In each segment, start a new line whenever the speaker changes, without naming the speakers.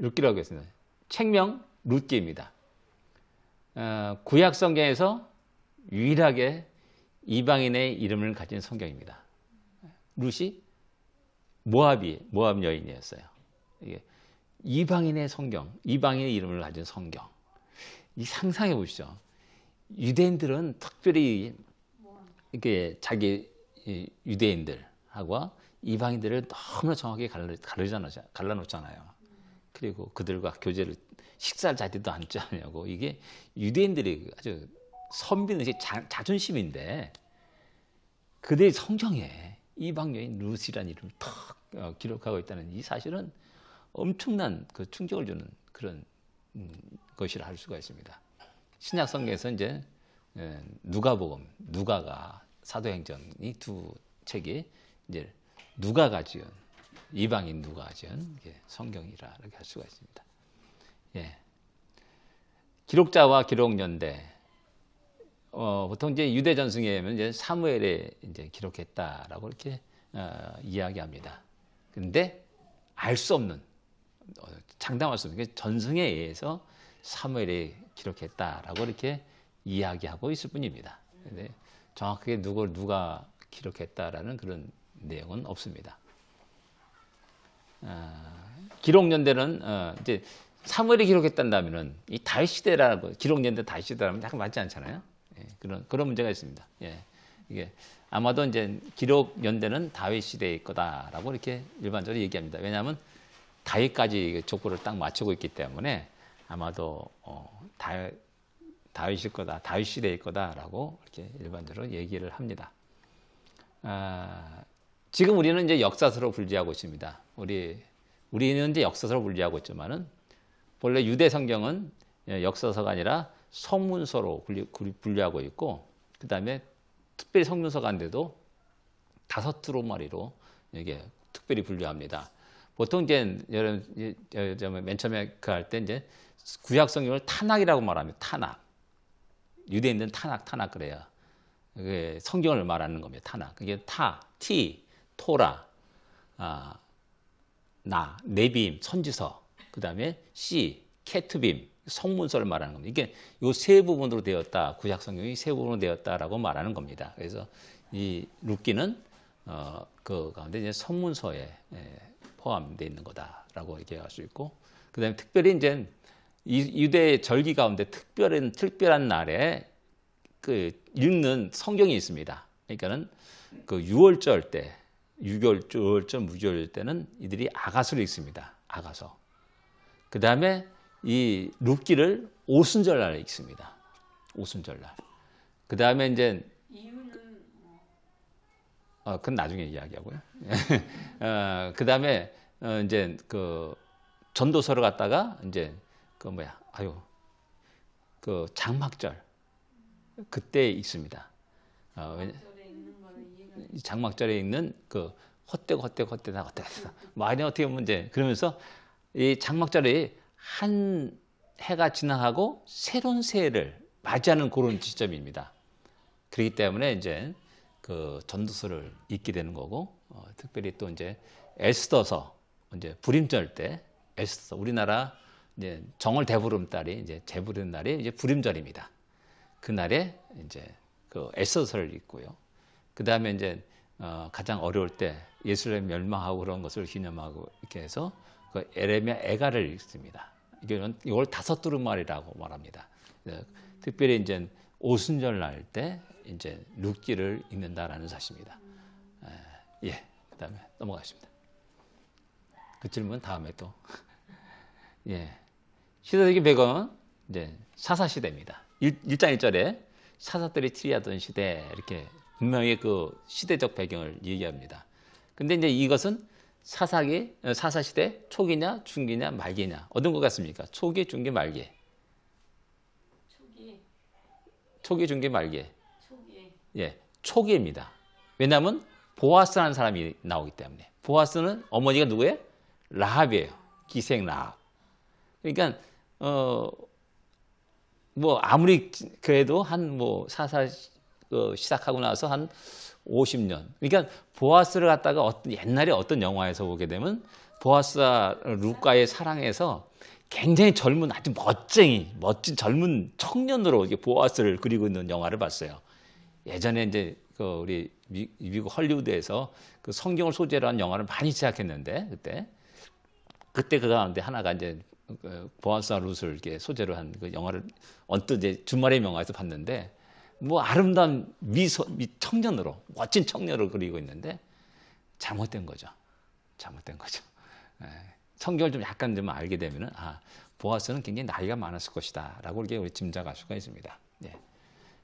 룻기라고 했습니다. 책명 룻기입니다. 구약 성경에서 유일하게 이방인의 이름을 가진 성경입니다. 룻이 모압 여인이었어요. 이게 이방인의 성경, 이방인의 이름을 가진 성경. 이 상상해 보시죠. 유대인들은 특별히 이렇게 자기 유대인들하고 이방인들을 너무나 정확하게 갈라놓잖아요. 그리고 그들과 교제를 식사를 자리도 앉지 않냐고. 이게 유대인들이 아주 선비는 자존심인데 그들의 성경에 이방 여인 룻이라는 이름을 탁 기록하고 있다는 이 사실은 엄청난 그 충격을 주는 그런 것이라 할 수가 있습니다. 신약 성경에서 이제 누가복음, 누가가 사도행전 이 두 책이 이제 누가가 지은 이방인 누가가 지은 성경이라 이렇게 할 수가 있습니다. 예. 기록자와 기록 연대. 보통 이제 유대 전승에 하면 이제 사무엘에 이제 기록했다라고 이렇게 이야기합니다. 근데 알 수 없는 장담할 수 없는 게 전승에 의해서 사무엘에 기록했다라고 이렇게 이야기하고 있을 뿐입니다. 근데 정확하게 누가 기록했다라는 그런 내용은 없습니다. 기록 연대는 이제 사무엘이 기록했다면은 이 다윗 시대라고 기록 연대 다윗 시대라면 약간 맞지 않잖아요. 예, 그런 문제가 있습니다. 예, 이게 아마도 이제 기록 연대는 다윗 시대의 거다라고 이렇게 일반적으로 얘기합니다. 왜냐하면 다윗까지 족보를 딱 맞추고 있기 때문에 아마도 다윗일 거다, 다윗 시대의 거다라고 이렇게 일반적으로 얘기를 합니다. 지금 우리는 이제 역사서로 분류하고 있습니다. 우리는 이제 역사서로 분류하고 있지만은 본래 유대 성경은 역사서가 아니라 성문서로 분류하고 있고, 그 다음에 특별히 성문서가 안 돼도 5두루마리로 이게 특별히 분류합니다. 보통 이제 맨 처음에 할 때 이제 구약 성경을 탄악이라고 말합니다. 탄악. 유대인들은 탄악 그래요. 그게 성경을 말하는 겁니다. 탄악. 그게 토라, 네빔, 선지서, 그 다음에 케투빔, 성문서를 말하는 겁니다. 이게 이 세 부분으로 되었다. 구약 성경이 세 부분으로 되었다라고 말하는 겁니다. 그래서 이 룻기는 그 가운데 이제 성문서에 포함되어 있는 거다라고 얘기할 수 있고, 그 다음에 특별히 이제 유대 절기 가운데 특별한 날에 그 읽는 성경이 있습니다. 그러니까는 그 6월절 때, 6월절, 무교절 때는 이들이 아가서를 읽습니다. 아가서. 그 다음에 이 룻기를 오순절날 읽습니다. 오순절날. 그 다음에 이제
이유는
그건 나중에 이야기하고요. 그 다음에 이제 그 전도서를 갖다가 이제 그 장막절 그때 읽습니다. 장막절에 있는 그 헛되다 말이 어떻게 보면 이제 그러면서 이 장막절에 한 해가 지나가고 새로운 새해를 맞이하는 그런 시점입니다. 그렇기 때문에 이제 그 전도서를 읽게 되는 거고, 특별히 또 이제 에스더서 이제 불임절 때 에스더 우리나라 이제 정월 대보름달이 이제 재부르는 날이 이제 불임절입니다. 그 날에 이제 그 에스더서를 읽고요. 그 다음에 이제 가장 어려울 때 예루살렘 멸망하고 그런 것을 기념하고 이렇게 해서 그 에레미야 애가를 읽습니다. 이걸 5두루마리라고 말합니다. 특별히 이제 오순절 날 때 이제 룻기를 읽는다라는 사실입니다. 예, 그다음에 넘어가겠습니다. 그 질문 다음에 또 예, 시대적인 배경은 이제 사사 시대입니다. 1장 1절에 사사들이 치리하던 시대 이렇게 분명히 그 시대적 배경을 얘기합니다. 근데 이제 이것은 사사 시대 초기냐 중기냐 말기냐 어떤 것 같습니까? 초기, 중기, 말기. 초기, 중기, 말기. 예, 초기입니다. 왜냐하면 보아스라는 사람이 나오기 때문에. 보아스는 어머니가 누구예요? 라합이에요. 기생 라합. 그러니까 뭐 아무리 그래도 한 뭐 사사 시작하고 나서 한 50년. 그러니까 보아스를 갖다가 옛날에 어떤 영화에서 보게 되면 보아스와 룻과의 사랑에서 굉장히 젊은 아주 멋진 젊은 청년으로 이렇게 보아스를 그리고 있는 영화를 봤어요. 예전에 이제 그 우리 미국 헐리우드에서 그 성경을 소재로 한 영화를 많이 제작했는데 그때 그 가운데 하나가 이제 보아스와 룻을 이렇게 소재로 한 그 영화를 언뜻 이제 주말의 명화에서 봤는데 뭐 아름다운 청년으로 멋진 청년으로 그리고 있는데 잘못된 거죠. 예. 성경을 좀 약간 좀 알게 되면은 보아스는 굉장히 나이가 많았을 것이다라고 이렇게 우리 짐작할 수가 있습니다. 예.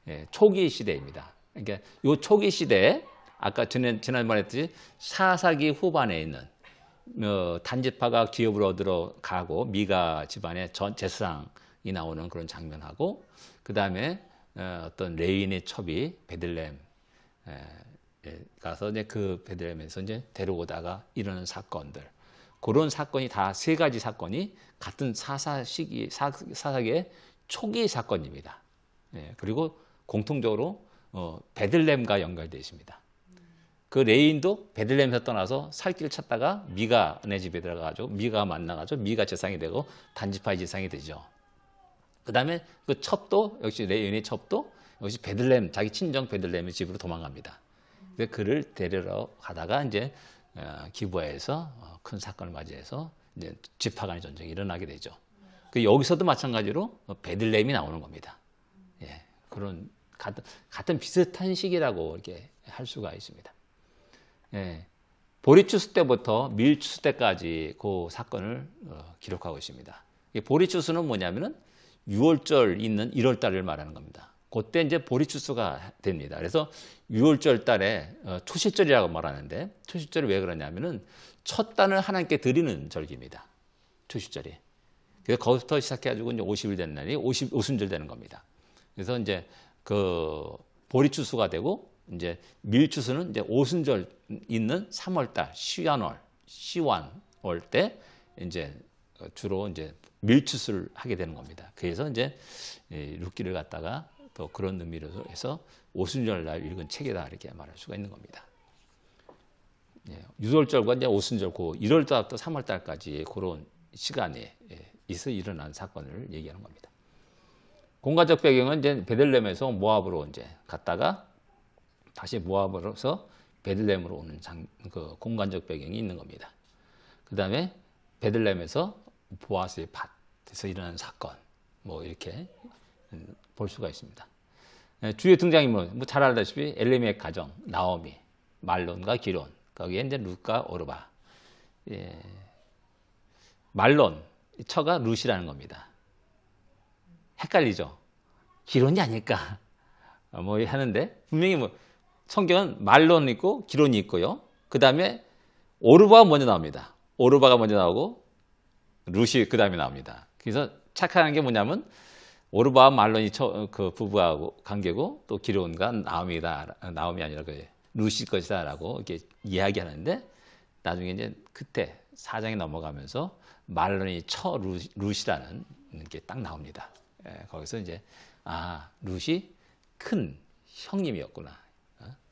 예, 초기 시대입니다. 그러니까 요 초기 시대에 아까 지난번에 했듯이 4세기 후반에 있는 단지파가 기업으로 들어가고 미가 집안의 제사장이 나오는 그런 장면하고 그 다음에 어떤 레인의 첩이 베들레헴 가서 이제 그 베들레헴에서 이제 데려오다가 일어나는 사건들 그런 사건이 다 세 가지 사건이 같은 사사기의 초기 사건입니다. 예, 그리고 공통적으로 베들레헴과 연결되어 있습니다. 그 레인도 베들레헴에서 떠나서 살 길을 찾다가 미가네 집에 들어가가지고 미가 만나가지고 미가 제사장이 되고 단지파의 제사장이 되죠. 그 다음에 그 첩도 역시 레인의 첩도 역시 베들레헴 자기 친정 베들레헴의 집으로 도망갑니다. 그래서 그를 데리러 가다가 이제 기브아에서 큰 사건을 맞이해서 이제 지파 간의 전쟁이 일어나게 되죠. 그 여기서도 마찬가지로 베들레헴이 나오는 겁니다. 예, 그런 같은 비슷한 시기라고 이렇게 할 수가 있습니다. 예, 보리추수 때부터 밀추수 때까지 그 사건을 기록하고 있습니다. 보리추수는 뭐냐면은 6월절 있는 1월 달을 말하는 겁니다. 그때 이제 보리추수가 됩니다. 그래서 6월절 달에 초실절이라고 말하는데 초실절이 왜 그러냐면은 첫 단을 하나님께 드리는 절기입니다. 초실절이. 그래서 거기부터 시작해가지고 이제 50일 되는 날이 오순절 되는 겁니다. 그래서 이제 그 보리추수가 되고 이제 밀추수는 이제 오순절 있는 3월달 시완월 때 이제 주로 이제 밀추수를 하게 되는 겁니다. 그래서 이제 룻기를 갖다가 또 그런 의미로 해서 오순절 날 읽은 책이다 이렇게 말할 수가 있는 겁니다. 유월절과 이제 오순절 그 1월 달부터 3월 달까지 그런 시간에 있어 일어난 사건을 얘기하는 겁니다. 공간적 배경은 이제 베들레헴에서 모압으로 이제 갔다가 다시 모압으로서 베들레헴으로 오는 그 공간적 배경이 있는 겁니다. 그 다음에 베들레헴에서 보아스의 밭에서 일어난 사건, 뭐 이렇게 볼 수가 있습니다. 주요 등장인물, 뭐 잘 알다시피 엘리멜렉 가정, 나오미, 말론과 기론, 거기에 이제 룻과 오르바. 예. 말론, 처가 룻이라는 겁니다. 헷갈리죠? 기론이 아닐까? 뭐 하는데 분명히 뭐 성경은 말론 있고 기론이 있고요. 그 다음에 오르바가 먼저 나옵니다. 오르바가 먼저 나오고 룻이 그 다음에 나옵니다. 그래서 착각한 게 뭐냐면 오르바와 말론이 그 부부하고 관계고 또 기론과 나오미 아니라 그 룻일 것이다라고 이렇게 이야기하는데 나중에 이제 그때 사장이 넘어가면서 말론이 룻이라는 게 딱 나옵니다. 예, 거기서 이제 룻이 큰 형님이었구나,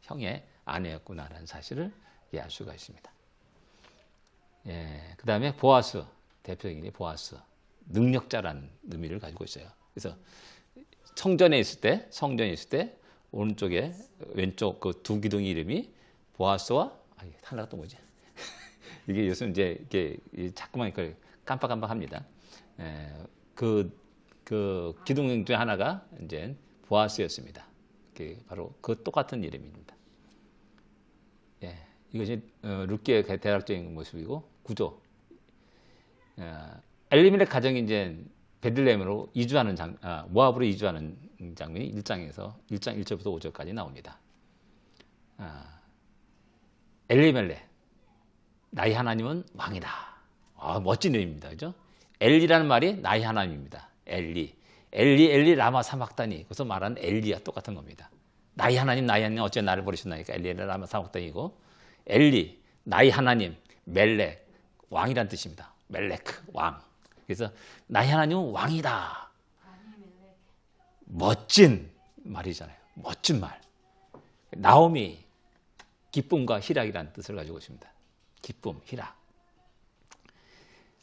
형의 아내였구나라는 사실을 이해할 수가 있습니다. 예, 그 다음에 보아스, 대표적인 게 보아스, 능력자라는 의미를 가지고 있어요. 그래서 성전에 있을 때 오른쪽에 왼쪽 그 두 기둥 이름이 보아스와 하나가 또 뭐지? 이게 요즘 이제 이게 자꾸만 깜빡깜빡합니다. 그 기둥 중에 하나가 이제 보아스였습니다. 바로 그 똑같은 이름입니다. 예, 이것이 룻기의 대략적인 모습이고 구조. 엘리멜렉 가정이 이제 베들레헴으로 이주하는 모압으로 이주하는 장면이 1장 1절부터 5절까지 나옵니다. 엘리멜렉, 나의 하나님은 왕이다. 멋진 이름입니다. 그죠? 엘리라는 말이 나의 하나님입니다. 엘리 라마 사막다니. 그래서 말하는 엘리와 똑같은 겁니다. 나의 하나님 어째 나를 버리셨나니까 엘리 라마 사막다니고, 엘리 나의 하나님 멜렉 왕이란 뜻입니다. 멜렉 왕. 그래서 나의 하나님은 왕이다. 멋진 말이잖아요. 멋진 말. 나오미 기쁨과 희락이라는 뜻을 가지고 있습니다. 기쁨, 희락.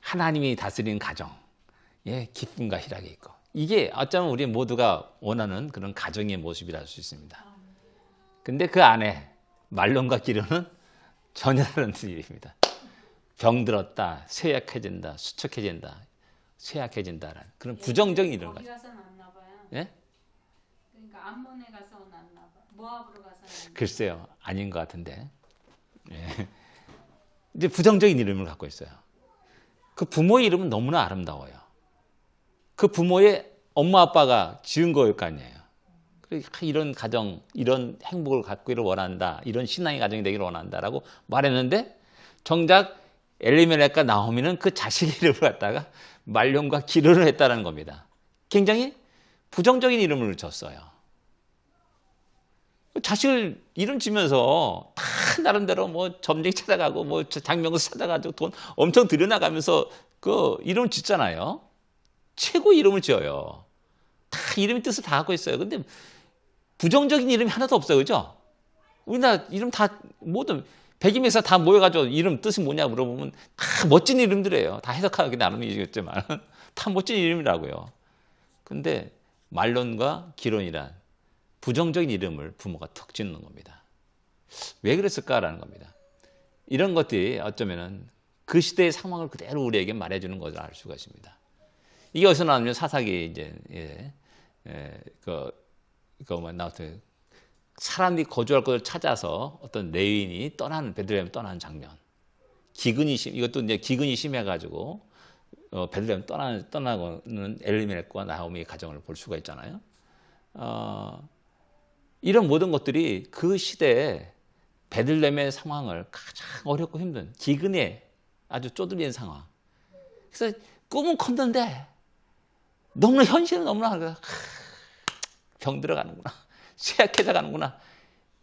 하나님이 다스리는 가정, 예, 기쁨과 희락이 있고, 이게 어쩌면 우리 모두가 원하는 그런 가정의 모습이라 할 수 있습니다. 근데 그 안에 말론과 기론은 전혀 다른 일입니다. 병들었다, 쇠약해진다, 수척해진다, 쇠약해진다라는 그런 부정적인 이런
거기
거죠.
가서 났나 봐요.
예?
그러니까 암몬에 가서 났나 봐. 모압으로 가서 났나
글쎄요, 아닌 것 같은데. 예. 이제 부정적인 이름을 갖고 있어요. 그 부모의 이름은 너무나 아름다워요. 그 부모의 엄마 아빠가 지은 거일 거 아니에요. 이런 가정, 이런 행복을 갖기를 원한다. 이런 신앙의 가정이 되기를 원한다라고 말했는데 정작 엘리멜렉과 나오미는 그 자식의 이름을 갖다가 말론과 기론을 했다는 겁니다. 굉장히 부정적인 이름을 줬어요. 자식을 이름 지면서 다 나름대로 뭐 점쟁이 찾아가고 뭐 장명수 찾아가지고 돈 엄청 들여나가면서 그 이름 짓잖아요. 최고 이름을 지어요. 다 이름의 뜻을 다 갖고 있어요. 근데 부정적인 이름이 하나도 없어요. 그죠? 우리나라 이름 다 모든 백임에서 다 모여가지고 이름 뜻이 뭐냐 물어보면 다 멋진 이름들이에요. 다 해석하기 나름이겠지만 다 멋진 이름이라고요. 근데 말론과 기론이란 부정적인 이름을 부모가 턱 짓는 겁니다. 왜 그랬을까라는 겁니다. 이런 것들이 어쩌면은 그 시대의 상황을 그대로 우리에게 말해주는 것을 알 수가 있습니다. 이게 어디서 나오냐면 사사기 이제 나왔어요. 사람이 거주할 곳을 찾아서 어떤 레위인이 베들레헴 떠나는 장면. 이것도 이제 기근이 심해가지고 베들레헴 떠나고는 엘리멜렉과 나오미의 가정을 볼 수가 있잖아요. 이런 모든 것들이 그 시대에 베들레헴의 상황을 가장 어렵고 힘든 기근에 아주 쪼들린 상황. 그래서 꿈은 컸는데 너무나 현실은 너무나 병 들어가는구나. 쇠약해져 가는구나.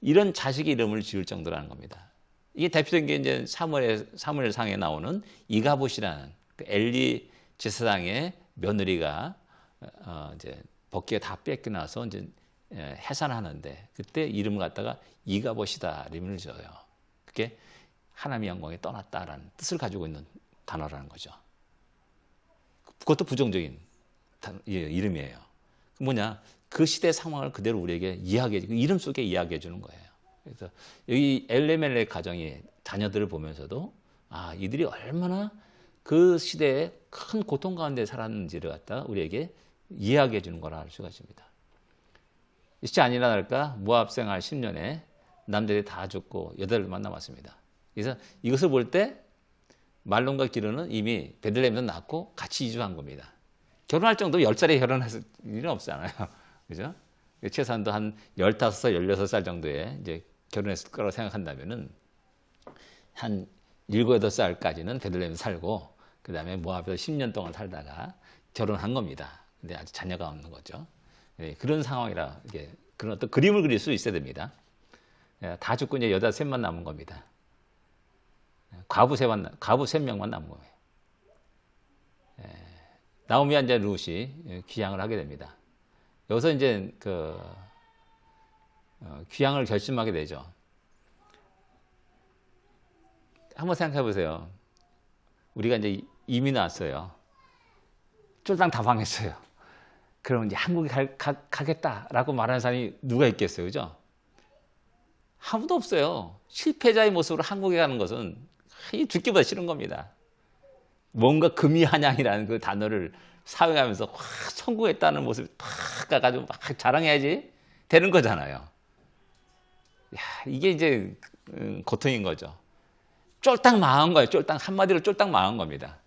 이런 자식의 이름을 지을 정도라는 겁니다. 이게 대표적인 게 이제 사무엘상에 나오는 이가봇이라는 그 엘리 제사장의 며느리가 이제 벗기가 다 뺏겨나서 이제 해산하는데 그때 이름을 갖다가 이가봇이다 이름을 지어요. 그게 하나님의 영광에 떠났다라는 뜻을 가지고 있는 단어라는 거죠. 그것도 부정적인 이름이에요. 뭐냐? 그 시대 상황을 그대로 우리에게 이름 속에 이야기해 주는 거예요. 그래서 여기 엘레멜렉 가정이 자녀들을 보면서도 이들이 얼마나 그 시대에 큰 고통 가운데 살았는지를 갖다가 우리에게 이야기해 주는 거라 할 수가 있습니다. 이것이 아니라 할까 모압 생활 10년에 남자들이 다 죽고 8명만 남았습니다. 그래서 이것을 볼 때 말론과 기론은 이미 베들레헴에서 낳고 같이 이주한 겁니다. 결혼할 정도 10살에 결혼할 일은 없잖아요. 그죠? 최소한도 한 15살, 16살 정도에 이제 결혼했을 거라고 생각한다면은 한 7, 8살까지는 베들레헴에 살고 그 다음에 모압에서 10년 동안 살다가 결혼한 겁니다. 근데 아직 자녀가 없는 거죠. 네, 그런 상황이라 이게 그런 어떤 그림을 그릴 수 있어야 됩니다. 다 죽고 이제 여자 셋만 남은 겁니다. 과부 3명만 남은 거예요. 나오미와 이제 룻이 귀향을 하게 됩니다. 여기서 이제 귀향을 결심하게 되죠. 한번 생각해 보세요. 우리가 이제 이민 왔어요. 쫄딱 다방했어요. 그럼 이제 한국에 가겠다라고 말하는 사람이 누가 있겠어요, 그죠? 아무도 없어요. 실패자의 모습으로 한국에 가는 것은 죽기보다 싫은 겁니다. 뭔가 금이한양이라는 그 단어를 사용하면서 확 성공했다는 모습을 팍 가가지고 막 자랑해야지 되는 거잖아요. 이게 이제 고통인 거죠. 쫄딱 망한 거예요. 한마디로 쫄딱 망한 겁니다.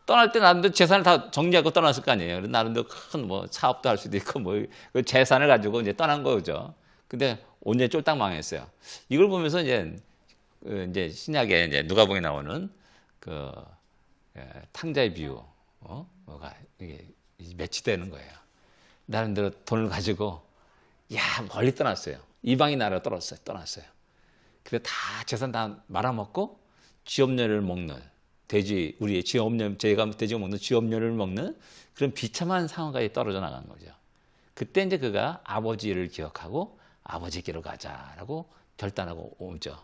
떠날 때 나름대로 재산을 다 정리하고 떠났을 거 아니에요. 나름대로 큰 뭐 사업도 할 수도 있고 뭐 그 재산을 가지고 이제 떠난 거죠. 근데 온전히 쫄딱 망했어요. 이걸 보면서 이제 신약에 이제 누가복음에 나오는 탕자의 비유, 뭐가 이게 매치되는 거예요. 나름대로 돈을 가지고 멀리 떠났어요. 이방인 나라로 떠났어요. 그래서 다 재산 다 말아먹고 쥐엄녀를 먹는 우리의 쥐엄녀, 저희가 돼지가 먹는 쥐엄녀를 먹는 그런 비참한 상황까지 떨어져 나간 거죠. 그때 이제 그가 아버지를 기억하고 아버지께로 가자라고 결단하고 오죠.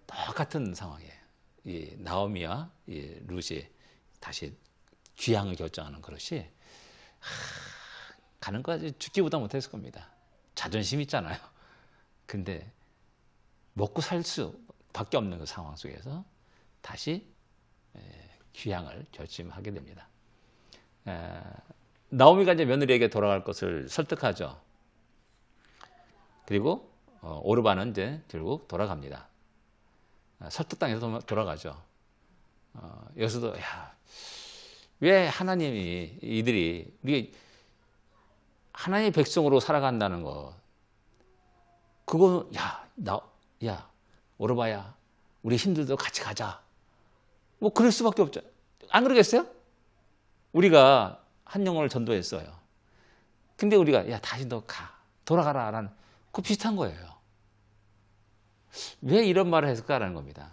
똑같은 상황이에요. 이 나오미와 이 룻이 다시 귀향을 결정하는 그릇이 가는 거까지 죽기보다 못했을 겁니다. 자존심 있잖아요. 근데 먹고 살 수밖에 없는 그 상황 속에서 다시 귀향을 결심하게 됩니다. 나오미가 이제 며느리에게 돌아갈 것을 설득하죠. 그리고 오르바는 이제 결국 돌아갑니다. 설득당해서 돌아가죠. 여기서도 왜 하나님이 이들이 우리 하나님의 백성으로 살아간다는 거 그거 오르바야 우리 힘들도 같이 가자. 뭐 그럴 수밖에 없죠. 안 그러겠어요? 우리가 한 영혼을 전도했어요. 근데 우리가 다시 너 돌아가라 라는 그거 비슷한 거예요. 왜 이런 말을 했을까라는 겁니다.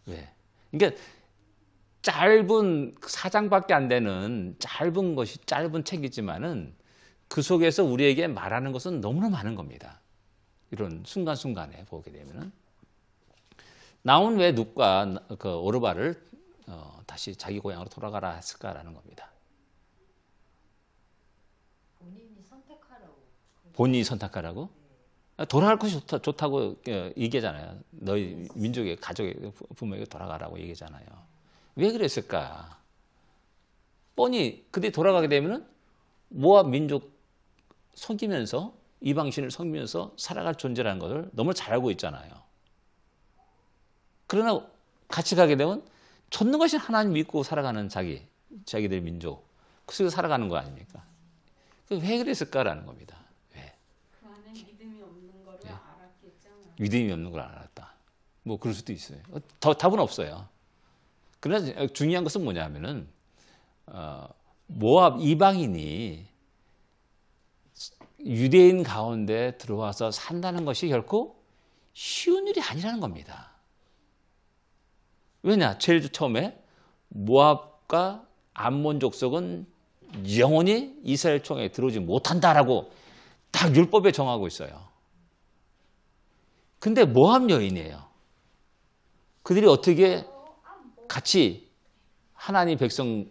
왜? 그러니까 짧은 4장밖에 안 되는 짧은 책이지만은 그 속에서 우리에게 말하는 것은 너무나 많은 겁니다. 이런 순간순간에 보게 되면은 나온 왜 룻과 그 오르바를 다시 자기 고향으로 돌아가라 했을까라는 겁니다. 본인이 선택하라고? 돌아갈 것이 좋다고 얘기하잖아요. 너희 민족의 가족의 부모에게 돌아가라고 얘기하잖아요. 왜 그랬을까? 뻔히 그때 돌아가게 되면은 모압 민족 속이면서 이방신을 섬기면서 살아갈 존재라는 것을 너무 잘 알고 있잖아요. 그러나 같이 가게 되면 전능하신 하나님 믿고 살아가는 자기들 민족 그 속에서 살아가는 거 아닙니까? 왜 그랬을까라는 겁니다. 왜?
그 안에 믿음이 없는 거를 알았겠잖아요.
믿음이 없는 걸 알았다. 뭐 그럴 수도 있어요. 답은 없어요. 그러나 중요한 것은 뭐냐면은 모압 이방인이 유대인 가운데 들어와서 산다는 것이 결코 쉬운 일이 아니라는 겁니다. 왜냐? 제일 처음에 모압과 암몬 족속은 영원히 이스라엘 총에 들어오지 못한다라고 딱 율법에 정하고 있어요. 근데 모압 여인이에요. 그들이 어떻게 같이 하나님 백성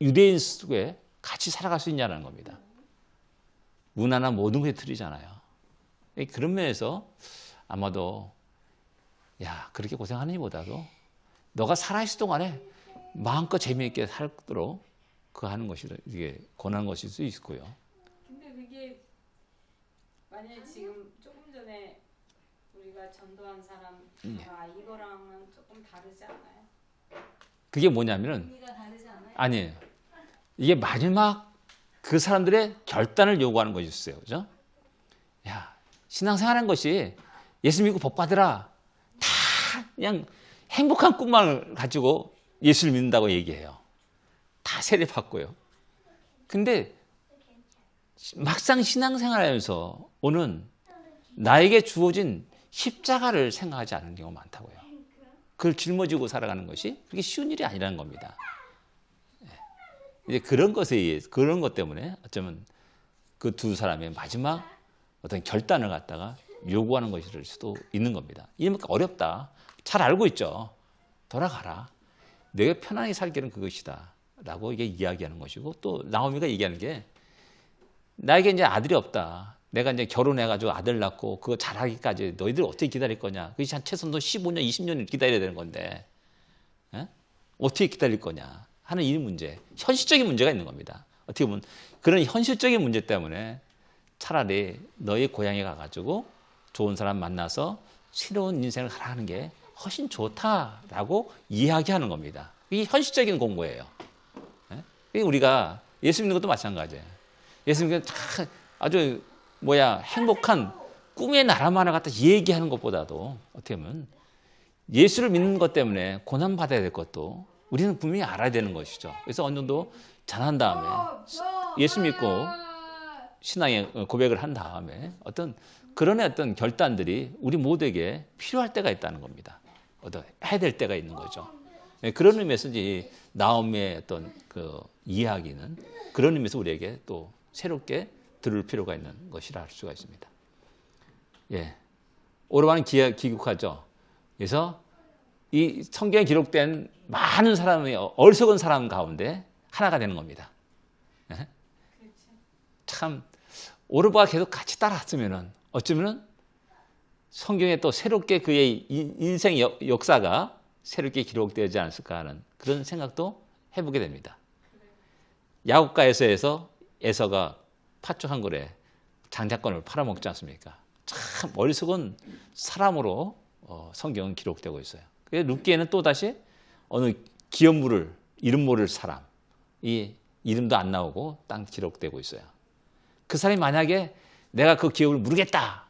유대인 속에 같이 살아갈 수 있냐는 겁니다. 문화나 모든 게 틀리잖아요. 그런 면에서 아마도 그렇게 고생하는 이보다도 너가 살아있을 동안에 마음껏 재미있게 살도록 그 하는 것이 이게 권하는 것일 수 있고요.
근데 그게 만약에 지금 조금 전에 우리가 전도한 사람 이거랑은 조금 다르지 않아요?
그게 뭐냐면은
의미가 다르지 않아요?
아니에요. 이게 마지막 그 사람들의 결단을 요구하는 것이 있어요. 그죠? 신앙생활하는 것이 예수 믿고 복 받으라. 다 그냥 행복한 꿈만 가지고 예수를 믿는다고 얘기해요. 다 세례 받고요. 근데 막상 신앙생활하면서 오는 나에게 주어진 십자가를 생각하지 않는 경우가 많다고요. 그걸 짊어지고 살아가는 것이 그렇게 쉬운 일이 아니라는 겁니다. 이제 그런 것 때문에 어쩌면 그 두 사람의 마지막 어떤 결단을 갖다가 요구하는 것일 수도 있는 겁니다. 이러면 어렵다. 잘 알고 있죠. 돌아가라. 내가 편안하게 살기는 그것이다. 라고 이게 이야기하는 것이고 또 나오미가 얘기하는 게 나에게 이제 아들이 없다. 내가 이제 결혼해가지고 아들 낳고 그거 잘하기까지 너희들 어떻게 기다릴 거냐. 그것이 한 최소한 15년, 20년을 기다려야 되는 건데 어떻게 기다릴 거냐 하는 이 문제. 현실적인 문제가 있는 겁니다. 어떻게 보면 그런 현실적인 문제 때문에 차라리 너희 고향에 가가지고 좋은 사람 만나서 새로운 인생을 살아가는 게 훨씬 좋다라고 이야기하는 겁니다. 이게 현실적인 공부예요. 우리가 예수 믿는 것도 마찬가지예요. 예수 믿는 게 아주 행복한 꿈의 나라만을 갖다 얘기하는 것보다도 어떻게 보면 예수를 믿는 것 때문에 고난받아야 될 것도 우리는 분명히 알아야 되는 것이죠. 그래서 어느 정도 잘한 다음에 예수 믿고 신앙의 고백을 한 다음에 그런 어떤 결단들이 우리 모두에게 필요할 때가 있다는 겁니다. 해야 될 때가 있는 거죠. 그런 의미에서 이제 나오미의 어떤 그 이야기는 그런 의미에서 우리에게 또 새롭게 들을 필요가 있는 것이라 할 수가 있습니다. 오르바는 귀국하죠. 그래서 이 성경에 기록된 많은 사람의 어리석은 사람 가운데 하나가 되는 겁니다. 예? 참 오르바가 계속 같이 따라왔으면은 어쩌면은 성경에 또 새롭게 그의 인생 역사가 새롭게 기록되지 않았을까 하는 그런 생각도 해보게 됩니다. 야곱과 에서에서 에서가 팥죽 한 그릇에 장자권을 팔아먹지 않습니까? 참 어리석은 사람으로 성경은 기록되고 있어요. 그래서 룻기에는 또다시 어느 기업 물을 이름 모를 사람, 이 이름도 안 나오고 딱 기록되고 있어요. 그 사람이 만약에 내가 그 기업을 물겠다,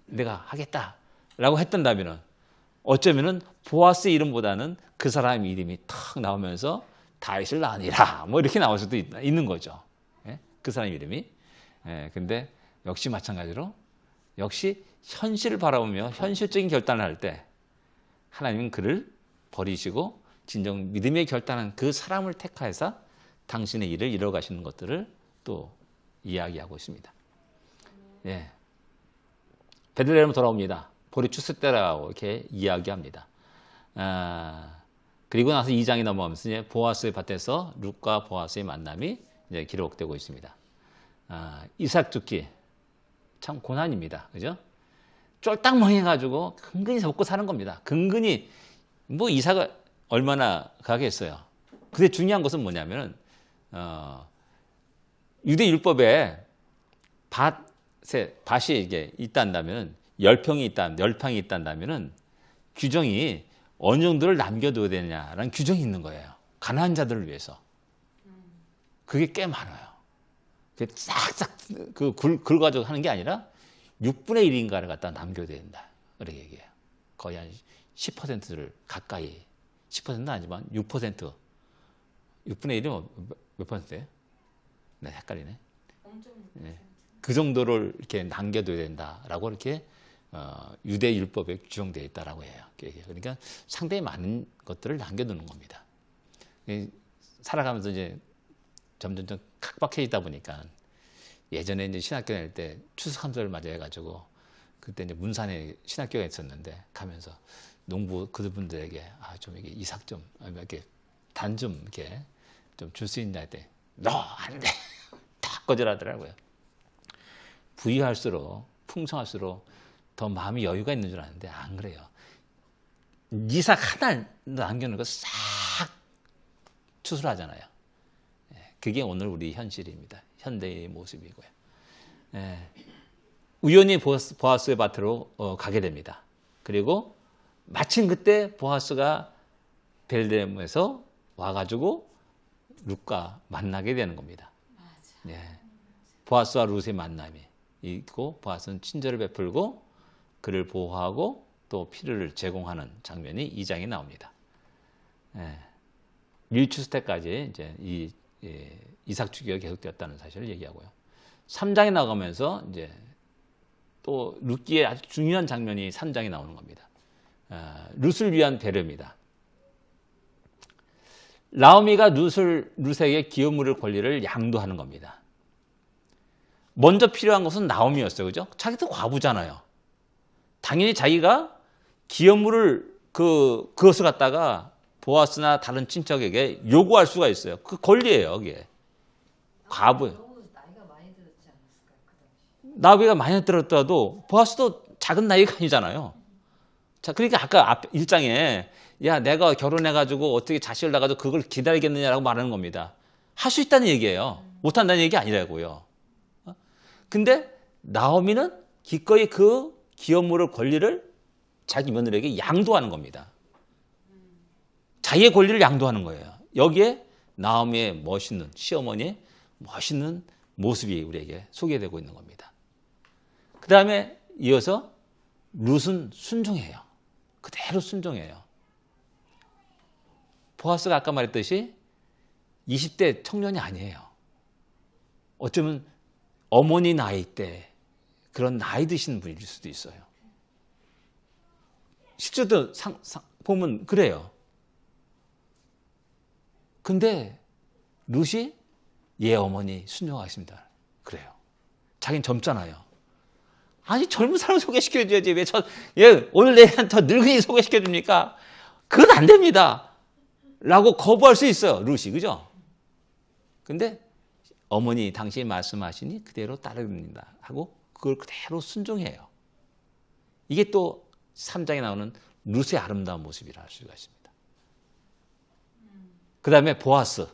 내가 하겠다라고 했던다면은 어쩌면은 보아스 이름보다는 그 사람의 이름이 탁 나오면서 다윗을 낳으니라 뭐 이렇게 나올 수도 있는 거죠. 예? 그 사람 이름이. 예, 근데 역시 마찬가지로 역시 현실을 바라보며 현실적인 결단을 할 때 하나님은 그를 버리시고 진정 믿음의 결단한 그 사람을 택하여서 당신의 일을 이뤄가시는 것들을 또 이야기하고 있습니다. 예. 베들레헴으로 돌아옵니다. 보리 추수 때라고 이렇게 이야기합니다. 그리고 나서 2장이 넘어가면서 이제 보아스의 밭에서 룻과 보아스의 만남이 이제 기록되고 있습니다. 이삭 죽기 참 고난입니다. 그죠? 쫄딱 망해가지고 근근히 먹고 사는 겁니다. 근근히 뭐 이삭을 얼마나 가겠어요. 근데 중요한 것은 뭐냐면은 유대 율법에 밭이 이게 있단다면 열평이 있단다면은 규정이 어느 정도를 남겨둬야 되냐라는 규정이 있는 거예요. 가난한 자들을 위해서. 그게 꽤 많아요. 싹싹 긁어가지고 하는 게 아니라 6분의 1인가를 갖다 남겨야 된다. 그렇게 얘기해요. 거의 한 10%를 가까이. 10%는 아니지만 6%. 6분의 1이 몇 퍼센트예요? 네, 헷갈리네. 네. 그 정도를 이렇게 남겨둬야 된다라고 이렇게 유대 율법에 규정되어 있다라고 해요. 그러니까 상당히 많은 것들을 남겨두는 겁니다. 살아가면서 이제 점점 각박해지다 보니까 예전에 이제 신학교 다닐 때 추수감사를 맞이해가지고 그때 이제 문산에 신학교가 있었는데 가면서 농부 그분들에게 좀 이게 이삭 좀 이렇게 단 좀 이렇게 좀 줄 수 있냐 했더니 너 안 돼. 다 거절하더라고요. 부유할수록 풍성할수록 더 마음이 여유가 있는 줄 아는데 안 그래요. 이삭 하나 남겨놓은 거 싹 추수를 하잖아요. 그게 오늘 우리 현실입니다. 현대의 모습이고요. 우연히 보아스의 밭으로 가게 됩니다. 그리고 마침 그때 보아스가 베들레헴에서 와가지고 룻과 만나게 되는 겁니다. 맞아. 보아스와 룻의 만남이 있고 보아스는 친절을 베풀고 그를 보호하고 또 피를 제공하는 장면이 2장에 나옵니다. 밀추수 때까지 이제 이삭 주기가 계속되었다는 사실을 얘기하고요. 3장에 나가면서 이제 또 룻기의 아주 중요한 장면이 3장에 나오는 겁니다. 룻을 위한 배려입니다. 나오미가 룻에게 기업 물을 권리를 양도하는 겁니다. 먼저 필요한 것은 나오미였어요. 그죠? 자기도 과부잖아요. 당연히 자기가 기업 물을 그것을 갖다가 보아스나 다른 친척에게 요구할 수가 있어요. 그 권리예요, 그게. 과부예요.
너무 나이가 많이 들었지 않았을까요? 그 당시.
나이가 많이 들었더라도 보아스도 작은 나이가 아니잖아요. 자, 그러니까 아까 앞 1장에 야, 내가 결혼해가지고 어떻게 자식을 낳아가지고 그걸 기다리겠느냐라고 말하는 겁니다. 할 수 있다는 얘기예요. 못한다는 얘기 아니라고요. 근데 나오미는 기꺼이 그 기업 물을 권리를 자기 며느리에게 양도하는 겁니다. 자기의 권리를 양도하는 거예요. 여기에 나오미의 멋있는 시어머니의 멋있는 모습이 우리에게 소개되고 있는 겁니다. 그 다음에 이어서 룻은 순종해요. 그대로 순종해요. 보아스가 아까 말했듯이 20대 청년이 아니에요. 어쩌면 어머니 나이 때 그런 나이 드신 분일 수도 있어요. 실제로 보면 그래요. 근데 룻이 예 어머니 순종하겠습니다. 그래요. 자기는 젊잖아요. 아니 젊은 사람 소개시켜줘야지 왜 오늘 내한 저 늙은이 소개시켜줍니까? 그건 안 됩니다. 라고 거부할 수 있어요. 루시, 그죠? 근데 어머니 당신이 말씀하시니 그대로 따릅니다. 하고 그걸 그대로 순종해요. 이게 또 3장에 나오는 룻의 아름다운 모습이라 할 수가 있습니다. 그 다음에 보아스.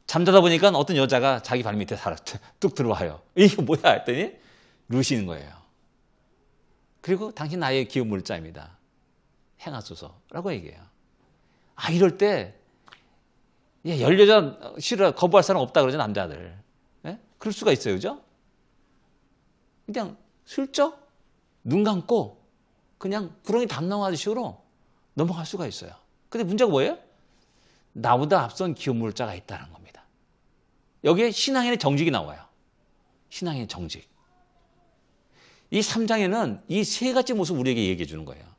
잠자다 보니까 어떤 여자가 자기 발 밑에 뚝 들어와요. 이게 뭐야 했더니 룻이는 거예요. 그리고 당신 나의 기업 물자입니다. 행하소서라고 얘기해요. 아, 이럴 때 열 여자 싫어 거부할 사람 없다 그러죠, 남자들. 예? 그럴 수가 있어요, 그죠? 그냥 슬쩍 눈 감고 그냥 구렁이 담 넘어가는 식으로 넘어갈 수가 있어요. 근데 문제가 뭐예요? 나보다 앞선 기업물자가 있다는 겁니다. 여기에 신앙인의 정직이 나와요. 신앙인의 정직. 이 3장에는 이 세 가지 모습 우리에게 얘기해 주는 거예요.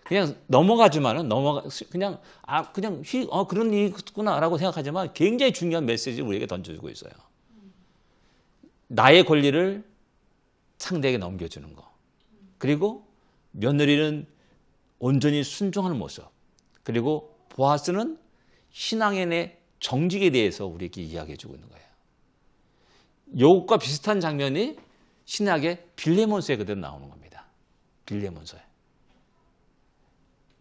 그냥 넘어가지만은 그냥 그런 일이 있구나라고 생각하지만 굉장히 중요한 메시지를 우리에게 던져주고 있어요. 나의 권리를 상대에게 넘겨주는 거. 그리고 며느리는 온전히 순종하는 모습. 그리고 보아스는 신앙인의 정직에 대해서 우리에게 이야기해 주고 있는 거예요. 이것과 비슷한 장면이 신약의 빌레몬서에 그대로 나오는 겁니다. 빌레몬서에.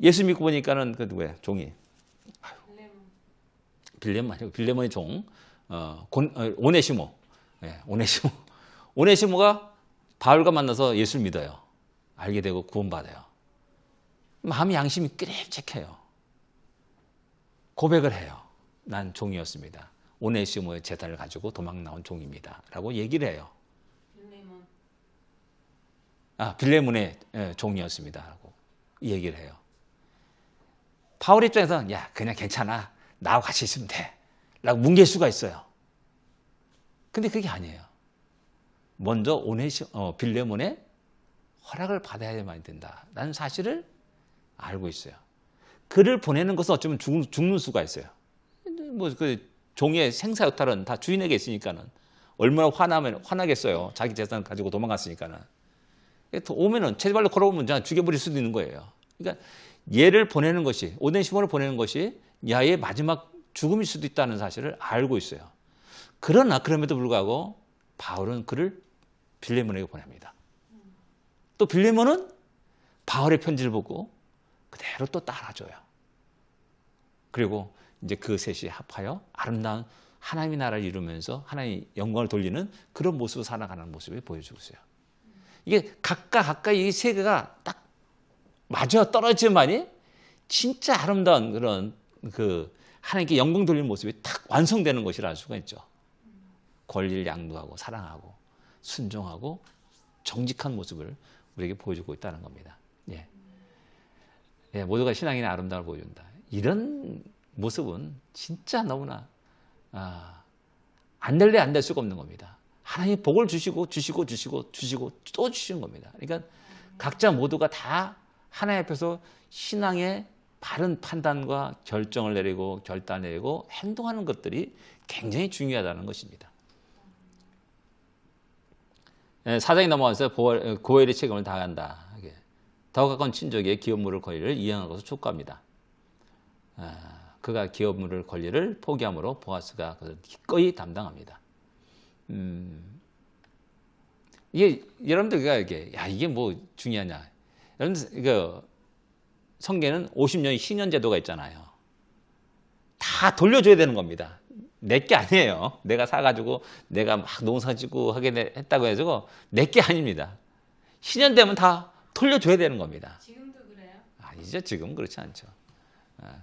예수 믿고 보니까는 그 누구야? 종이. 빌레몬 아니고 빌레몬의 종. 오네시모. 네, 오네시모. 오네시모가 바울과 만나서 예수를 믿어요. 알게 되고 구원받아요. 마음이 양심이 끄립책해요. 고백을 해요. 난 종이었습니다. 오네시모의 재단을 가지고 도망 나온 종입니다. 라고 얘기를 해요. 빌레몬의 종이었습니다. 라고 얘기를 해요. 바울 입장에서는 야, 그냥 괜찮아. 나하고 같이 있으면 돼. 라고 뭉갤 수가 있어요. 근데 그게 아니에요. 먼저 빌레몬의 허락을 받아야만 된다. 라는 사실을 알고 있어요. 그를 보내는 것은 어쩌면 죽는 수가 있어요. 그 종의 생사 여탈은 다 주인에게 있으니까는 얼마나 화나겠어요. 자기 재산을 가지고 도망갔으니까는. 오면은 제발로 걸어오면 그냥 죽여버릴 수도 있는 거예요. 그러니까 얘를 보내는 것이, 오네시모를 보내는 것이 야의 마지막 죽음일 수도 있다는 사실을 알고 있어요. 그러나 그럼에도 불구하고 바울은 그를 빌레몬에게 보냅니다. 또 빌레몬은 바울의 편지를 보고 그대로 또 따라줘요. 그리고 이제 그 셋이 합하여 아름다운 하나님의 나라를 이루면서 하나님의 영광을 돌리는 그런 모습을 살아가는 모습을 보여주고 있어요. 이게 각각 이 세 개가 딱 맞아 떨어지만이 진짜 아름다운 그런 그 하나님께 영광 돌리는 모습이 딱 완성되는 것이라 할 수가 있죠. 권리를 양도하고 사랑하고 순종하고 정직한 모습을 우리에게 보여주고 있다는 겁니다. 예. 예, 모두가 신앙인의 아름다움을 보여준다. 이런 모습은 진짜 너무나 안 될 수가 없는 겁니다. 하나님이 복을 주시고 또 주시는 겁니다. 그러니까 각자 모두가 다 하나님 앞에서 신앙의 바른 판단과 결정을 내리고 결단을 내리고 행동하는 것들이 굉장히 중요하다는 것입니다. 사장이 넘어와서 고엘의 책임을 다한다. 더 가까운 친족의 기업물을 권리를 이행한 것을 촉구합니다. 그가 기업물을 권리를 포기함으로 보아스가 그것을 기꺼이 담당합니다. 이게 여러분들가 이게 뭐 중요하냐? 여러분 성계는 50년 신년 제도가 있잖아요. 다 돌려줘야 되는 겁니다. 내게 아니에요. 내가 사가지고 내가 막 농사짓고 하게 했다고 해서 내게 아닙니다. 신년 되면 다 돌려줘야 되는 겁니다.
지금도 그래요?
아니죠. 지금은 그렇지 않죠.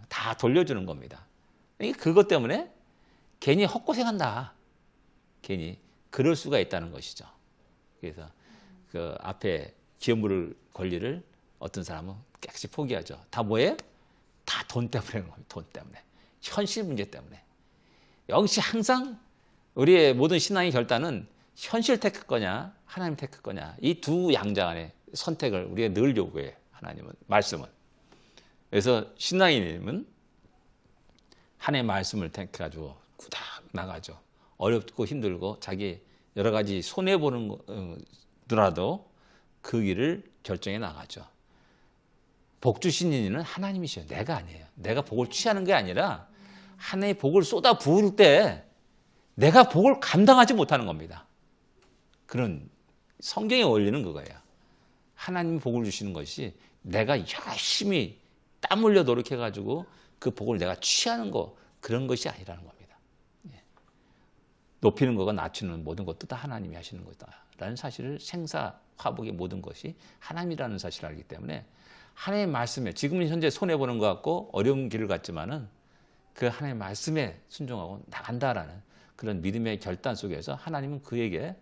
다 돌려주는 겁니다. 그것 때문에 괜히 헛고생한다. 괜히 그럴 수가 있다는 것이죠. 그래서 그 앞에 기업물 권리를 어떤 사람은 깨끗이 포기하죠. 다 뭐예요? 다 돈 때문에 그런 겁니다. 돈 때문에. 현실 문제 때문에. 역시 항상 우리의 모든 신앙의 결단은 현실 택할 거냐 하나님 택할 거냐 이 두 양자 간의 선택을 우리가 늘 요구해요. 하나님은 말씀은. 그래서 신앙인은 하나님의 말씀을 택해가지고 구닥 나가죠. 어렵고 힘들고 자기 여러 가지 손해보는 더라도 그 길을 결정해 나가죠. 복 주신 이는 하나님이셔요. 내가 아니에요. 내가 복을 취하는 게 아니라 하나님의 복을 쏟아 부을 때 내가 복을 감당하지 못하는 겁니다. 그런 성경의 원리는 그거예요. 하나님이 복을 주시는 것이 내가 열심히 땀 흘려 노력해가지고 그 복을 내가 취하는 거, 그런 것이 아니라는 겁니다. 예. 높이는 것과 낮추는 모든 것도 다 하나님이 하시는 거다라는 사실을, 생사화복의 모든 것이 하나님이라는 사실을 알기 때문에 하나님의 말씀에, 지금은 현재 손해보는 것 같고 어려운 길을 갔지만은 그 하나님의 말씀에 순종하고 나간다라는 그런 믿음의 결단 속에서 하나님은 그에게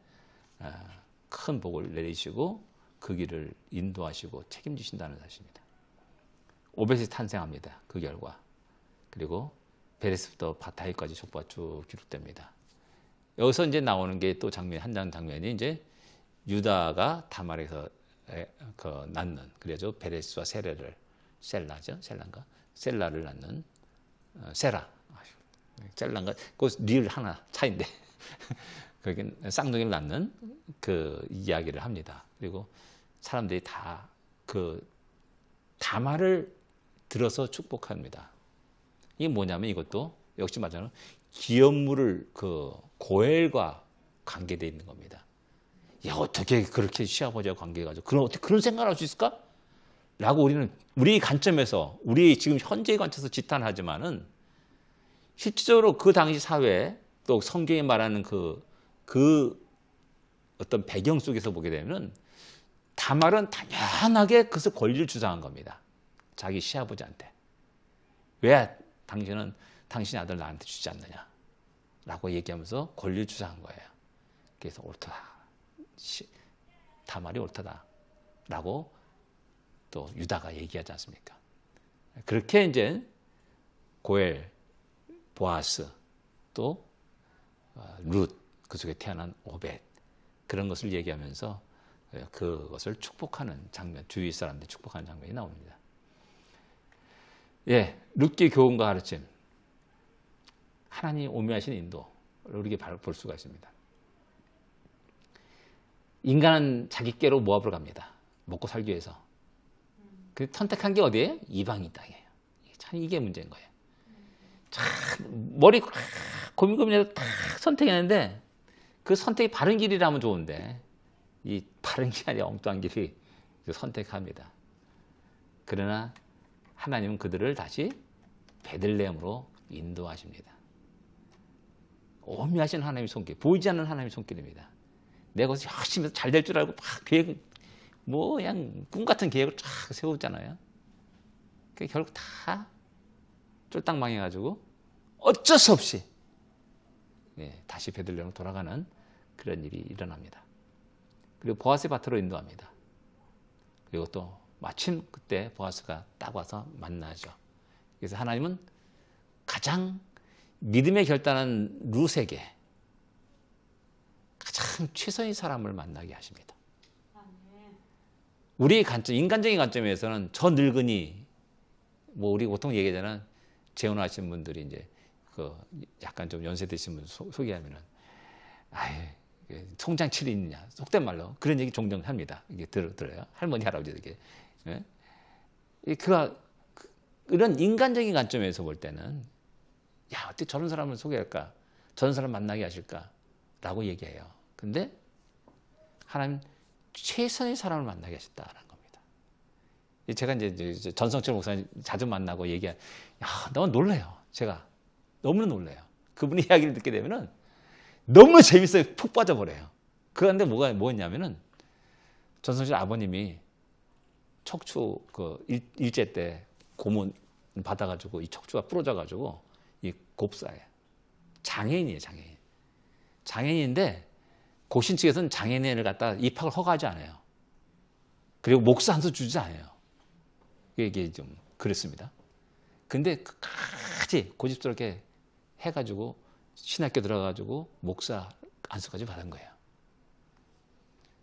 큰 복을 내리시고 그 길을 인도하시고 책임지신다는 사실입니다. 오벳이 탄생합니다. 그 결과. 그리고 베레스부터 바타이까지 족보가 쭉 기록됩니다. 여기서 이제 나오는 게 또 장면, 한 장면이 이제 유다가 다말에서 낳는, 그래서 베레스와 셀라죠. 셀라를 낳는, 셀라인가? 그 리을 하나 차인데. 그게 쌍둥이를 낳는 그 이야기를 합니다. 그리고 사람들이 다 그 다말을 들어서 축복합니다. 이게 뭐냐면 이것도 역시 마찬가지로 기업물을 그 고엘과 관계되어 있는 겁니다. 야, 어떻게 그렇게 시아버지와 관계가지고 어떻게 그런 생각을 할 수 있을까? 라고 우리는 우리 관점에서, 우리 지금 현재의 관점에서 지탄하지만은 실질적으로 그 당시 사회, 또 성경이 말하는 그 어떤 배경 속에서 보게 되면 다말은 당연하게 그것을 권리를 주장한 겁니다. 자기 시아버지한테. 왜 당신은 당신의 아들 나한테 주지 않느냐 라고 얘기하면서 권리를 주장한 거예요. 그래서 옳다. 다말이 옳다 라고 또 유다가 얘기하지 않습니까? 그렇게 이제 고엘, 보아스, 또 룻, 그 속에 태어난 오벳, 그런 것을 얘기하면서 그것을 축복하는 장면, 주위 사람들이 축복하는 장면이 나옵니다. 예, 룻기 교훈과 가르침, 하나님 오묘하신 인도를 우리에게 볼 수가 있습니다. 인간은 자기 께로 모압을 갑니다. 먹고 살기 위해서. 그 선택한 게 어디예요? 이방인 땅이에요. 참 이게 문제인 거예요. 참 머리 고민해서 딱 선택했는데 그 선택이 바른 길이라면 좋은데 이 바른 길이 아니라 엉뚱한 길이 선택합니다. 그러나 하나님은 그들을 다시 베들레헴으로 인도하십니다. 오묘하신 하나님의 손길, 보이지 않는 하나님의 손길입니다. 내가 거기서 열심히 잘 될 줄 알고 막 계획, 뭐 그냥 꿈 같은 계획을 쫙 세우잖아요. 결국 다 쫄딱 망해가지고 어쩔 수 없이 다시 베들레헴으로 돌아가는 그런 일이 일어납니다. 그리고 보아스의 밭으로 인도합니다. 그리고 또 마침 그때 보아스가 딱 와서 만나죠. 그래서 하나님은 가장 믿음의 결단한 룻에게 가장 최선의 사람을 만나게 하십니다. 우리의 관점, 인간적인 관점에서는 저 늙은이, 뭐 우리 보통 얘기하잖아, 재혼하신 분들이 이제 그 약간 좀 연세 드신 분 소개하면은, 아유, 송장칠이 있느냐, 속된 말로 그런 얘기 종종 합니다. 이게 들어요. 할머니, 할아버지들에게. 예? 이런 인간적인 관점에서 볼 때는, 야, 어떻게 저런 사람을 소개할까? 저런 사람 만나게 하실까? 라고 얘기해요. 근데 하나님 최선의 사람을 만나게 하셨다는 겁니다. 제가 이제 전성철 목사님 자주 만나고 야, 너무 놀라요. 제가 너무 놀라요. 그분의 이야기를 듣게 되면은 너무 재밌어요. 푹 빠져버려요. 그런데 뭐였냐면은 전성철 아버님이 척추 일제 때 고문 받아가지고 이 척추가 부러져가지고 이 곱사예요. 장애인이에요, 장애인. 장애인인데 고신 측에서는 장애인을 갖다 입학을 허가하지 않아요. 그리고 목사 한수 주지 않아요. 이게 좀 그렇습니다. 근데 끝까지 고집스럽게 해가지고 신학교 들어가가지고 목사 안수까지 받은 거예요.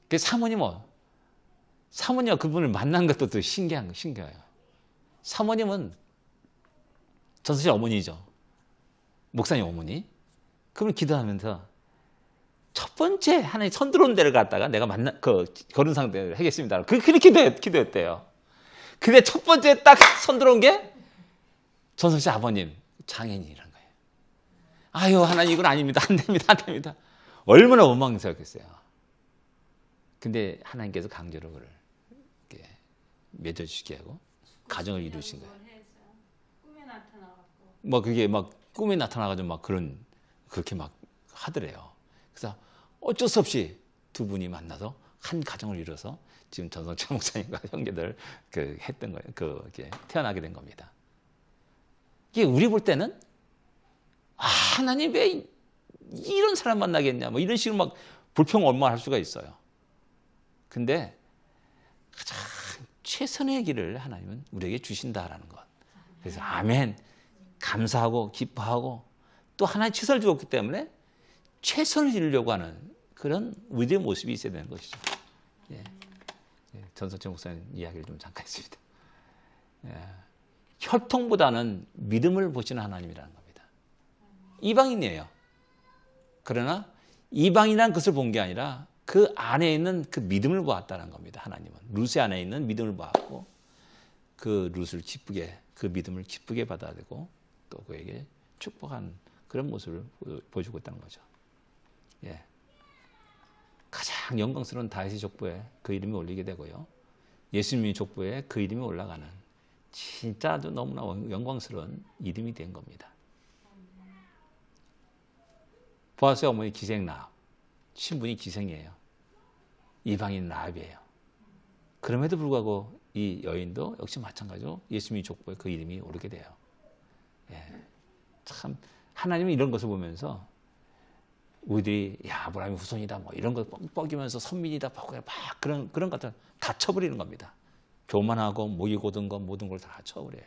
그 사모님은 그분을 만난 것도 또 신기해요. 사모님은 전수씨 어머니죠. 목사님 어머니. 그분 기도하면서 첫 번째 하나님 손 들어온 데를 갔다가 내가 결혼 상대를 하겠습니다. 그렇게 기도했대요. 근데 첫 번째 딱 손 들어온 게 전성 씨 아버님 장애인이라는 거예요. 아유 하나님 이건 아닙니다. 안 됩니다. 안 됩니다. 얼마나 원망스럽겠어요. 근데 하나님께서 강제로 그를 이렇게 맺어주시게 하고 가정을 이루신 거예요.
뭘 해서 꿈에 나타나갖고
뭐 그게 막 꿈에 나타나가지고 막 그렇게 막 하더래요. 그래서 어쩔 수 없이 두 분이 만나서 한 가정을 이뤄서 지금 전성철 목사님과 형제들 했던 거예요. 이렇게 태어나게 된 겁니다. 이게 우리 볼 때는 하나님 왜 이런 사람 만나겠냐 뭐 이런 식으로 막 불평 얼마나 할 수가 있어요. 근데 가장 최선의 길을 하나님은 우리에게 주신다라는 것. 그래서 아멘 감사하고 기뻐하고 또 하나님 최선을 주었기 때문에 최선을 이루려고 하는 그런 우리의 모습이 있어야 되는 것이죠. 예. 전성철 목사님 이야기를 좀 잠깐 했습니다. 예. 혈통보다는 믿음을 보시는 하나님이라는 겁니다. 이방인이에요. 그러나 이방인이라는 것을 본 게 아니라 그 안에 있는 그 믿음을 보았다는 겁니다. 하나님은 룻의 안에 있는 믿음을 보았고 그 룻을 기쁘게 그 믿음을 기쁘게 받아들이고 또 그에게 축복한 그런 모습을 보여주고 있다는 거죠. 예. 가장 영광스러운 다윗의 족보에 그 이름이 올리게 되고요. 예수님의 족보에 그 이름이 올라가는 진짜 아주 너무나 영광스러운 이름이 된 겁니다. 보아스의 어머니 기생 라합, 신분이 기생이에요. 이방인 라합이에요. 그럼에도 불구하고 이 여인도 역시 마찬가지로 예수님의 족보에 그 이름이 오르게 돼요. 예. 참 하나님은 이런 것을 보면서 우리들이 아브라함이 후손이다 뭐 이런 거 뻐기면서 선민이다 막 그런 것들 다 쳐버리는 겁니다. 교만하고 목이 고든 것 모든 걸 다 쳐버려요.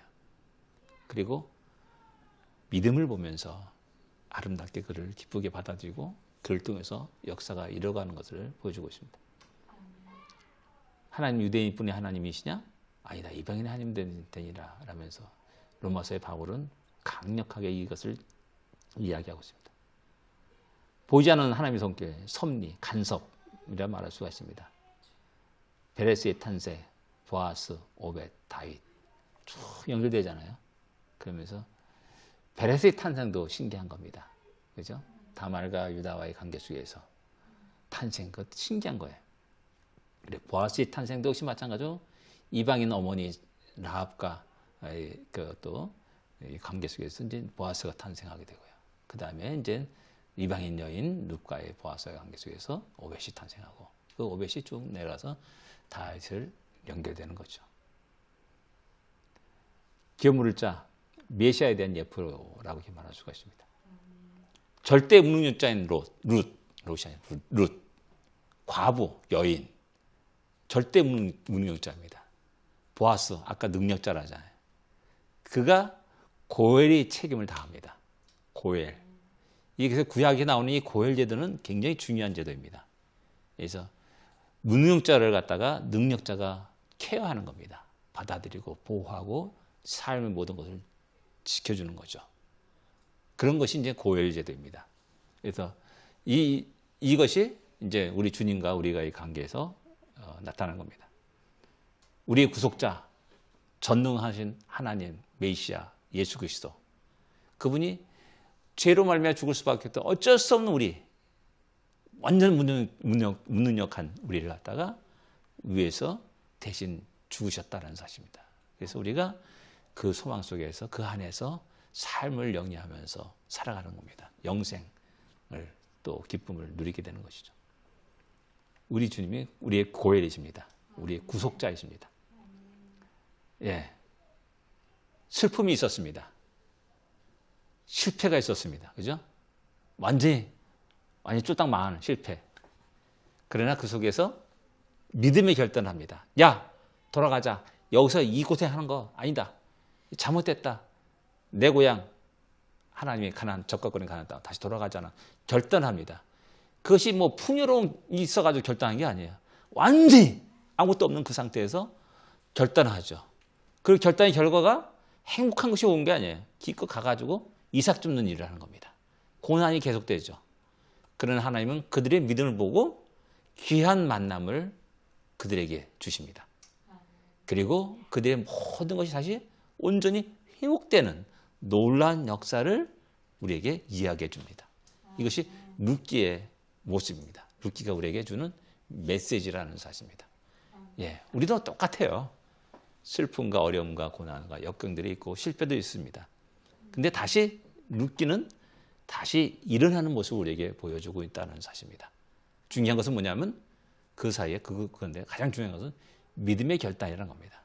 그리고 믿음을 보면서 아름답게 그를 기쁘게 받아들이고 그를 통해서 역사가 이뤄가는 것을 보여주고 있습니다. 하나님 유대인뿐이 하나님이시냐? 아니다. 이방인의 하나님 되니라 라면서 로마서의 바울은 강력하게 이것을 이야기하고 있습니다. 보이지 않는 하나님의 손길, 섭리, 간섭이라 말할 수가 있습니다. 베레스의 탄생, 보아스, 오벳, 다윗 쭉 연결되잖아요. 그러면서 베레스의 탄생도 신기한 겁니다. 그죠? 다말과 유다와의 관계 속에서 탄생, 그 신기한 거예요. 그리고 보아스의 탄생도 역시 마찬가지로 이방인 어머니 라합과 또 관계 속에서 이제 보아스가 탄생하게 되고요. 그 다음에 이제 이방인 여인 룻과의 보아스의 관계 속에서 오벳이 탄생하고 그 오벳이 쭉 내려가서 다윗을 연결되는 거죠. 기업 물을 자 메시아에 대한 예표라고 말할 수가 있습니다. 절대 무능력자인 룻, 과부, 여인, 절대 무능력자입니다. 보아스, 아까 능력자라잖아요. 그가 고엘이 책임을 다합니다. 고엘. 그래서 구약에 나오는 이 고엘 제도는 굉장히 중요한 제도입니다. 그래서 무능력자를 갖다가 능력자가 케어하는 겁니다. 받아들이고 보호하고 삶의 모든 것을 지켜주는 거죠. 그런 것이 이제 고엘 제도입니다. 그래서 이것이 이제 우리 주님과 우리가 이 관계에서 나타나는 겁니다. 우리의 구속자, 전능하신 하나님, 메시아, 예수 그리스도. 그분이 죄로 말미암아 죽을 수밖에 없던 어쩔 수 없는 우리, 완전 무능력한 우리를 갖다가 위해서 대신 죽으셨다는 사실입니다. 그래서 우리가 그 소망 속에서 그 안에서 삶을 영위하면서 살아가는 겁니다. 영생을 또 기쁨을 누리게 되는 것이죠. 우리 주님이 우리의 고엘이십니다. 우리의 구속자이십니다. 예, 슬픔이 있었습니다. 실패가 있었습니다. 그죠? 완전히 쫄딱 망하는 실패. 그러나 그 속에서 믿음의 결단을 합니다. 야, 돌아가자. 여기서 이 고생하는 거 아니다. 잘못됐다. 내 고향 하나님의 가나안, 적각거린 가나안 땅 다시 돌아가잖아. 결단합니다. 그것이 뭐 풍요로움이 있어가지고 결단한 게 아니에요. 완전히 아무것도 없는 그 상태에서 결단하죠. 그리고 결단의 결과가 행복한 것이 온 게 아니에요. 기껏 가가지고 이삭 줍는 일을 하는 겁니다. 고난이 계속되죠. 그러나 하나님은 그들의 믿음을 보고 귀한 만남을 그들에게 주십니다. 그리고 그들의 모든 것이 다시 온전히 회복되는 놀라운 역사를 우리에게 이야기해 줍니다. 이것이 룻기의 모습입니다. 룻기가 우리에게 주는 메시지라는 사실입니다. 예, 우리도 똑같아요. 슬픔과 어려움과 고난과 역경들이 있고 실패도 있습니다. 근데 다시 룻기는 다시 일어나는 모습을 우리에게 보여주고 있다는 사실입니다. 중요한 것은 뭐냐면 그 사이에 그건데 가장 중요한 것은 믿음의 결단이라는 겁니다.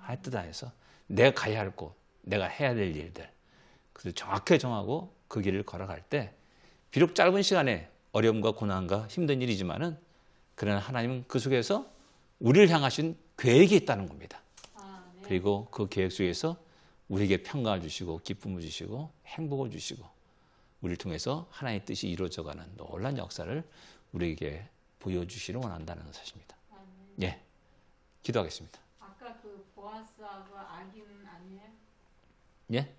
할 듯 안 해서 내가 가야 할 곳, 내가 해야 될 일들, 그래서 정확하게 정하고 그 길을 걸어갈 때 비록 짧은 시간에 어려움과 고난과 힘든 일이지만은 그러나 하나님은 그 속에서 우리를 향하신 계획이 있다는 겁니다.
네.
그리고 그 계획 속에서 우리에게 평강을 주시고 기쁨을 주시고 행복을 주시고 우리를 통해서 하나님의 뜻이 이루어져가는 놀라운 역사를 우리에게 보여주시를 원한다는 사실입니다. 예, 기도하겠습니다.
아까 그 보아스하고 아기는 아니에요?
예?